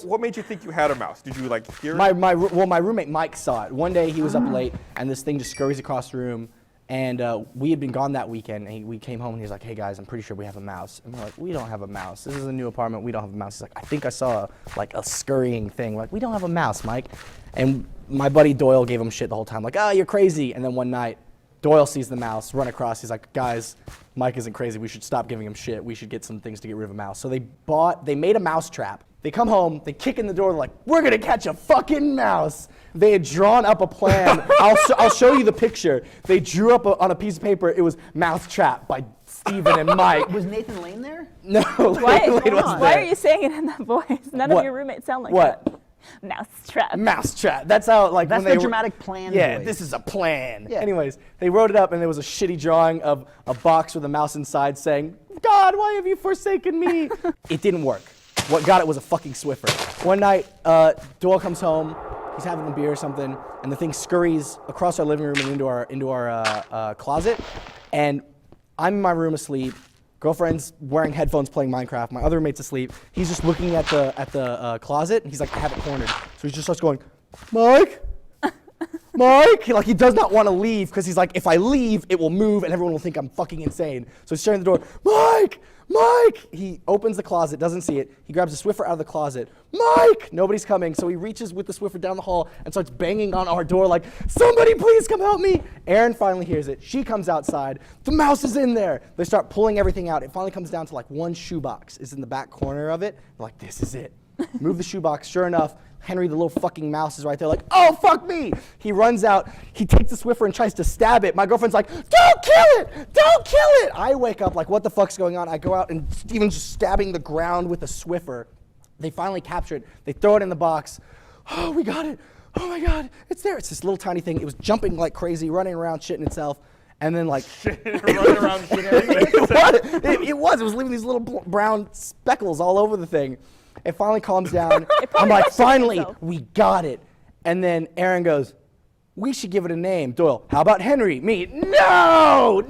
Speaker 1: what made you think you had a mouse? Did you like hear it?
Speaker 4: My roommate Mike saw it. One day he was up late and this thing just scurries across the room. And we had been gone that weekend, and we came home, and he was like, hey, guys, I'm pretty sure we have a mouse. And we're like, we don't have a mouse. This is a new apartment. We don't have a mouse. He's like, I think I saw a scurrying thing. We're like, we don't have a mouse, Mike. And my buddy Doyle gave him shit the whole time, like, oh, you're crazy. And then one night, Doyle sees the mouse run across. He's like, guys, Mike isn't crazy. We should stop giving him shit. We should get some things to get rid of a mouse. So they made a mouse trap. They come home, they kick in the door, they're like, we're gonna catch a fucking mouse. They had drawn up a plan. I'll show you the picture. They drew up on a piece of paper, it was mouse trap by Steven and Mike.
Speaker 12: Was Nathan Lane there?
Speaker 4: No,
Speaker 3: Why
Speaker 4: wasn't
Speaker 3: are
Speaker 4: there.
Speaker 3: you saying it in that voice? None
Speaker 4: What?
Speaker 3: of your roommates sound like
Speaker 4: What?
Speaker 3: that. Mouse trap.
Speaker 4: Mouse trap. That's how, like,
Speaker 12: That's
Speaker 4: when they
Speaker 12: the
Speaker 4: were-
Speaker 12: dramatic plan
Speaker 4: Yeah,
Speaker 12: voice.
Speaker 4: this is a plan.
Speaker 12: Yeah.
Speaker 4: Anyways, they wrote it up, and there was a shitty drawing of a box with a mouse inside saying, God, why have you forsaken me? It didn't work. What got it was a fucking Swiffer. One night, Doyle comes home, he's having a beer or something, and the thing scurries across our living room and into our closet, and I'm in my room asleep. Girlfriend's wearing headphones playing Minecraft. My other roommate's asleep. He's just looking at the closet, and he's like, I have it cornered. So he just starts going, Mike? Mike? He does not want to leave because he's like, if I leave, it will move and everyone will think I'm fucking insane. So he's staring at the door, Mike! Mike! He opens the closet, doesn't see it. He grabs a Swiffer out of the closet. Mike! Nobody's coming. So he reaches with the Swiffer down the hall and starts banging on our door like, somebody please come help me. Erin finally hears it. She comes outside. The mouse is in there. They start pulling everything out. It finally comes down to like one shoebox is in the back corner of it. They're like, this is it. Move the shoebox. Sure enough, Henry, the little fucking mouse, is right there like, oh, fuck me. He runs out. He takes the Swiffer and tries to stab it. My girlfriend's like, don't kill it. Don't kill it. I wake up like, what the fuck's going on? I go out and Steven's just stabbing the ground with a Swiffer. They finally capture it. They throw it in the box. Oh, we got it. Oh my God, it's there. It's this little tiny thing. It was jumping like crazy, running around, shitting itself. And then like,
Speaker 1: running around
Speaker 4: it was leaving these little brown speckles all over the thing. It finally calms down. I'm like, finally, we got it. And then Erin goes, we should give it a name. Doyle, how about Henry? Me, no,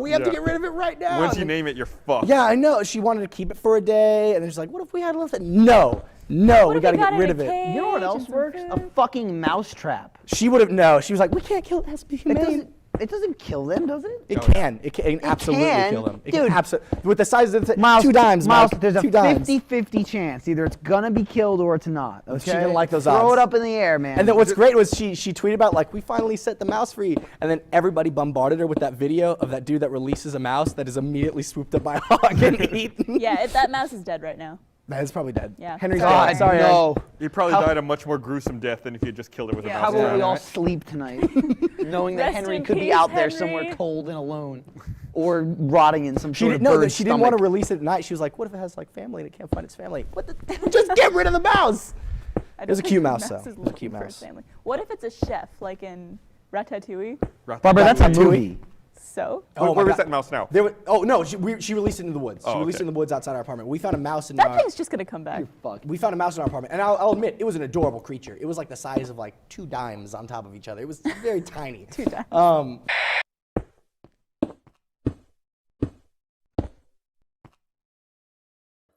Speaker 4: we have to get rid of it right now.
Speaker 1: Once you name it, you're fucked.
Speaker 4: Yeah, I know. She wanted to keep it for a day, and then she's like, what if we had left it? No, we got to get rid of it.
Speaker 12: You know what else works? A fucking mouse trap.
Speaker 4: She would have, no, she was like, we can't kill it, it has to be humane.
Speaker 12: It doesn't kill them, does it?
Speaker 4: It can absolutely
Speaker 12: can?
Speaker 4: kill them. It
Speaker 12: Dude.
Speaker 4: can with the size of the
Speaker 12: Miles,
Speaker 4: 2 dimes,
Speaker 12: Miles,
Speaker 4: Mike,
Speaker 12: there's a
Speaker 4: 2 dimes.
Speaker 12: 50-50 chance. Either it's gonna be killed or it's not. Okay?
Speaker 4: She didn't like those
Speaker 12: Throw
Speaker 4: odds.
Speaker 12: it up in the air, man.
Speaker 4: And then what's great was she tweeted about like, we finally set the mouse free, and then everybody bombarded her with that video of that dude that releases a mouse that is immediately swooped up by a hawk and eaten.
Speaker 3: Yeah, that mouse is dead right now.
Speaker 4: That is probably dead.
Speaker 3: Yeah.
Speaker 4: Henry's
Speaker 12: God,
Speaker 4: dead. Sorry,
Speaker 12: no.
Speaker 1: You probably died a much more gruesome death than if you had just killed it with a mouse.
Speaker 12: How will
Speaker 1: trap.
Speaker 12: we all sleep tonight, knowing that
Speaker 3: Rest
Speaker 12: Henry
Speaker 3: in
Speaker 12: could be
Speaker 3: peace,
Speaker 12: out there
Speaker 3: Henry.
Speaker 12: somewhere cold and alone, or rotting in some
Speaker 4: She
Speaker 12: sort
Speaker 4: didn't
Speaker 12: of
Speaker 4: know that
Speaker 12: bird's
Speaker 4: she didn't want to
Speaker 12: stomach.
Speaker 4: release it at night. She was like, what if it has like family and it can't find its family? Just get rid of the mouse.
Speaker 3: I
Speaker 4: It was a
Speaker 3: don't
Speaker 4: cute
Speaker 3: think the
Speaker 4: mouse, though.
Speaker 3: is
Speaker 4: It was a
Speaker 3: looking
Speaker 4: cute
Speaker 3: for
Speaker 4: mouse.
Speaker 3: its family. What if it's a chef, like in Ratatouille?
Speaker 12: Barbara, that's a
Speaker 4: Ratatouille.
Speaker 12: movie.
Speaker 3: So?
Speaker 1: Where
Speaker 10: my
Speaker 1: is
Speaker 10: God.
Speaker 1: that mouse now?
Speaker 10: No, she released it in the woods.
Speaker 1: Oh,
Speaker 10: She released
Speaker 1: okay.
Speaker 10: it in the woods outside our apartment. We found a mouse in
Speaker 3: That
Speaker 10: our.
Speaker 3: thing's just gonna come back.
Speaker 10: Fuck. We found a mouse in our apartment, and I'll admit it was an adorable creature. It was like the size of like 2 dimes on top of each other. It was very tiny.
Speaker 3: 2 dimes.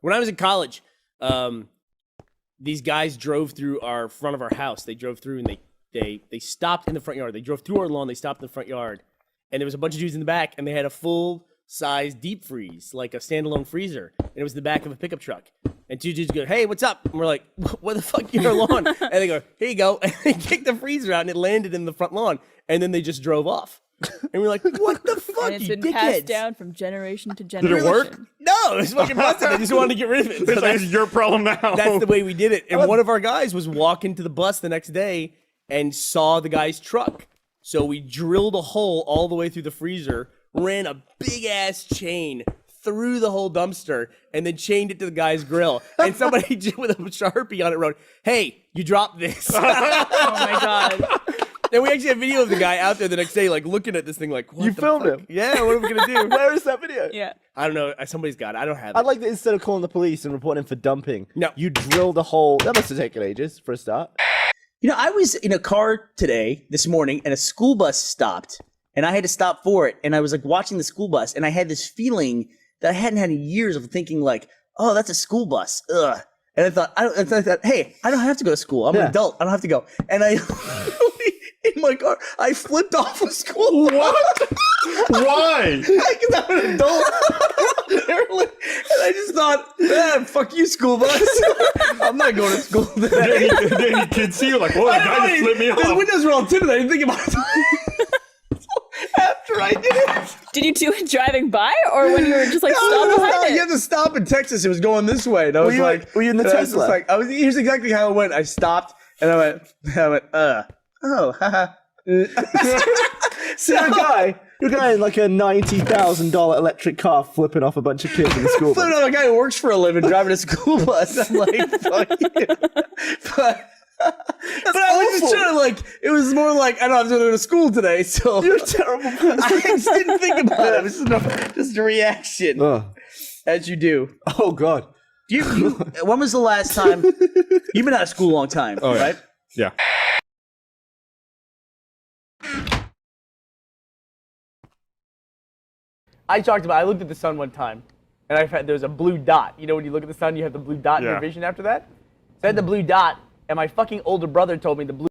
Speaker 13: When I was in college, these guys drove through our front of our house. They drove through and they stopped in the front yard. They drove through our lawn. They stopped in the front yard, and there was a bunch of dudes in the back, and they had a full-size deep freeze, like a standalone freezer, and it was the back of a pickup truck. And 2 dudes go, "Hey, what's up?" And we're like, "What the fuck, your lawn?" And they go, "Here you go." And they kicked the freezer out, and it landed in the front lawn, and then they just drove off. And we're like, "What the fuck,
Speaker 3: And it's
Speaker 13: you
Speaker 3: been passed
Speaker 13: dickheads?"
Speaker 3: down from generation to
Speaker 1: Did
Speaker 3: generation.
Speaker 1: it work?
Speaker 13: No, it was fucking busted. They just wanted to get rid of it. So
Speaker 1: It's your problem now.
Speaker 13: that's the way we did it. And one of our guys was walking to the bus the next day and saw the guy's truck. So we drilled a hole all the way through the freezer, ran a big ass chain through the whole dumpster, and then chained it to the guy's grill. And somebody with a Sharpie on it wrote, "Hey, you dropped this."
Speaker 3: Oh my god.
Speaker 13: And we actually have video of the guy out there the next day, like looking at this thing, like, what
Speaker 2: You
Speaker 13: the
Speaker 2: filmed
Speaker 13: fuck?
Speaker 2: him?
Speaker 13: Yeah, what are we gonna do?
Speaker 2: Where is that video?
Speaker 3: Yeah.
Speaker 13: I don't know. Somebody's got it. I don't have it.
Speaker 2: I'd like that instead of calling the police and reporting him for dumping,
Speaker 13: No.
Speaker 2: you drilled a hole. That must have taken ages for a start.
Speaker 4: You know, I was in a car this morning, and a school bus stopped, and I had to stop for it. And I was like watching the school bus, and I had this feeling that I hadn't had in years of thinking like, "Oh, that's a school bus." Ugh. And I thought, hey, I don't have to go to school. I'm an adult. I don't have to go. And I, in my car, I flipped off a school.
Speaker 1: What? Why?
Speaker 4: Because I'm an adult. And I just thought, fuck you, school bus. I'm not going to school today.
Speaker 1: Then you kids see you like, whoa, the guy just flipped me
Speaker 4: The
Speaker 1: off.
Speaker 4: windows were all tinted. I didn't think about it. After I did it.
Speaker 3: Did you do it driving by, or when you were just like
Speaker 4: No,
Speaker 3: stop
Speaker 4: no,
Speaker 3: behind
Speaker 4: no,
Speaker 3: it?
Speaker 4: you had to stop in Texas. It was going this way. And I was like,
Speaker 2: were you in the
Speaker 4: and I was
Speaker 2: Tesla?
Speaker 4: just like, here's exactly how it went. I stopped and I went, oh, haha.
Speaker 2: So you're a guy in like a $90,000 electric car flipping off a bunch of kids in the school
Speaker 4: Flipping
Speaker 2: bus.
Speaker 4: on a guy who works for a living driving a school bus. I'm like, fuck you. But I was just trying to like, it was more like, I don't have to go to school today, so.
Speaker 2: You're a terrible person.
Speaker 4: I just didn't think about it. It was just a reaction. As you do.
Speaker 2: Oh, God.
Speaker 4: When was the last time? You've been out of school a long time, right?
Speaker 1: Yeah.
Speaker 4: I looked at the sun one time, and there was a blue dot. You know, when you look at the sun, you have the blue dot in your
Speaker 1: Yeah.
Speaker 4: vision after that? So I had the blue dot, and my fucking older brother told me the blue